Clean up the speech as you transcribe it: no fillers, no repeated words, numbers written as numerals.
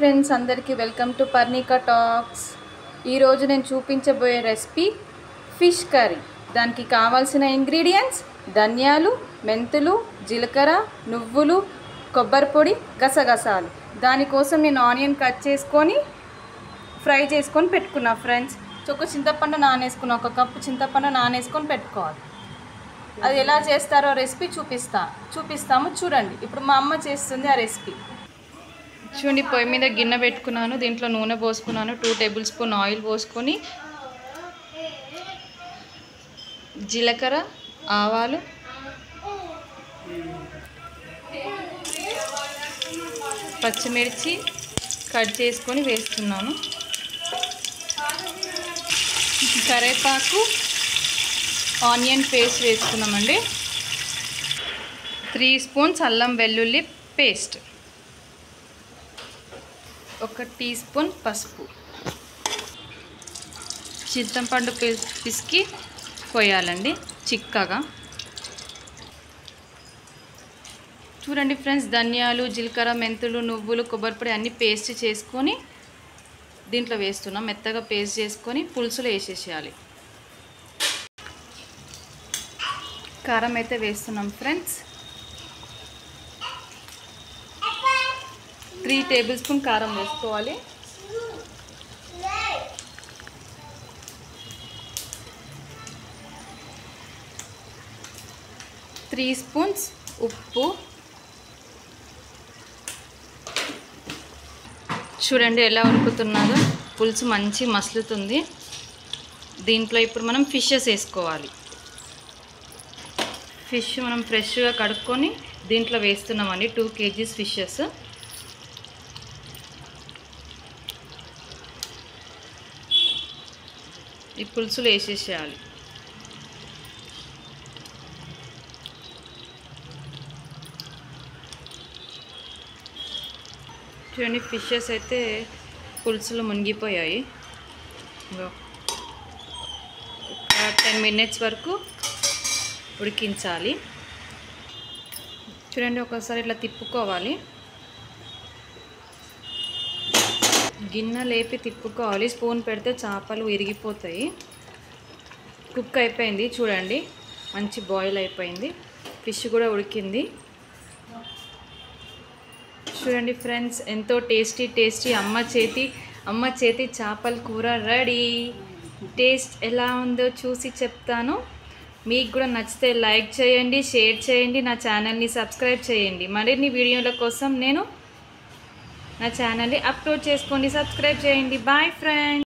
Friends అందరికీ welcome to Parnika talks. ఈరోజు నేను చూపించబోయే రెసిపీ ఫిష్ కర్రీ. దానికి కావాల్సిన ఇంగ్రీడియంట్స్ ధనియాలు, మెంతులు, జీలకర్ర, నువ్వులు, కొబ్బరి పొడి, గసగసాలు. దానికోసం నేను ఆనియన్ కట్ చేసుకొని ఫ్రై చేసుకొని పెట్టుకున్నా ఫ్రెండ్స్. ఒక చింతపండు నానేసుకున్నా, ఒక కప్పు చింతపండు నానేసుకొని పెట్టుకోవాలి. అది ఎలా చేస్తారో రెసిపీ చూపిస్తాము చూడండి. ఇప్పుడు మా అమ్మ చేస్తుంది ఆ రెసిపీ. చూడండి, పొయ్యి మీద గిన్నె పెట్టుకున్నాను. దీంట్లో నూనె పోసుకున్నాను. 2 టేబుల్ స్పూన్ ఆయిల్ పోసుకొని జీలకర్ర, ఆవాలు, పచ్చిమిర్చి కట్ చేసుకొని వేస్తున్నాను. కరివేపాకు, ఆనియన్ పేస్ట్ వేసుకున్నామండి. 3 స్పూన్స్ అల్లం వెల్లుల్లి పేస్ట్, 1 టీ స్పూన్ పసుపు, చింతపండు పిసికి పోయాలండి చిక్కగా. చూడండి ఫ్రెండ్స్, ధనియాలు, జీలకర్ర, మెంతులు, నువ్వులు, కొబ్బరి పొడి అన్నీ పేస్ట్ చేసుకొని దీంట్లో వేస్తున్నాం. మెత్తగా పేస్ట్ చేసుకొని పులుసులో వేసేసేయాలి. కారం అయితే వేస్తున్నాం ఫ్రెండ్స్. 3 టేబుల్ స్పూన్ కారం వేసుకోవాలి. త్రీ స్పూన్స్ ఉప్పు. చూడండి ఎలా ఉడుకుతున్నదో, పులుసు మంచి మసులుతుంది. దీంట్లో ఇప్పుడు మనం ఫిషెస్ వేసుకోవాలి. ఫిష్ మనం ఫ్రెష్గా కడుక్కొని దీంట్లో వేస్తున్నామండి. 2 కేజీస్ ఫిషెస్. ఈ పులుసులు వేసేసేయాలి. చూడండి, ఫిషెస్ అయితే పులుసులో మునిగిపోయాయి. ఒక 10 మినిట్స్ వరకు ఉడికించాలి. చూడండి, ఒకసారి ఇట్లా తిప్పుకోవాలి. గిన్నె లేపి తిప్పుకోవాలి. స్పూన్ పెడితే చేపలు ఇరిగిపోతాయి. కుక్ అయిపోయింది. చూడండి, మంచి బాయిల్ అయిపోయింది. ఫిష్ కూడా ఉడికింది. చూడండి ఫ్రెండ్స్, ఎంతో టేస్టీ అమ్మ చేతి చేపల కూర రెడీ. టేస్ట్ ఎలా ఉందో చూసి చెప్తాను. మీకు కూడా నచ్చితే లైక్ చేయండి, షేర్ చేయండి, నా ఛానల్ని సబ్స్క్రైబ్ చేయండి. మరిన్ని వీడియోల కోసం నేను నా ఛానల్ని అప్లోడ్ చేసుకోండి. సబ్స్క్రైబ్ చేయండి. Bye friends.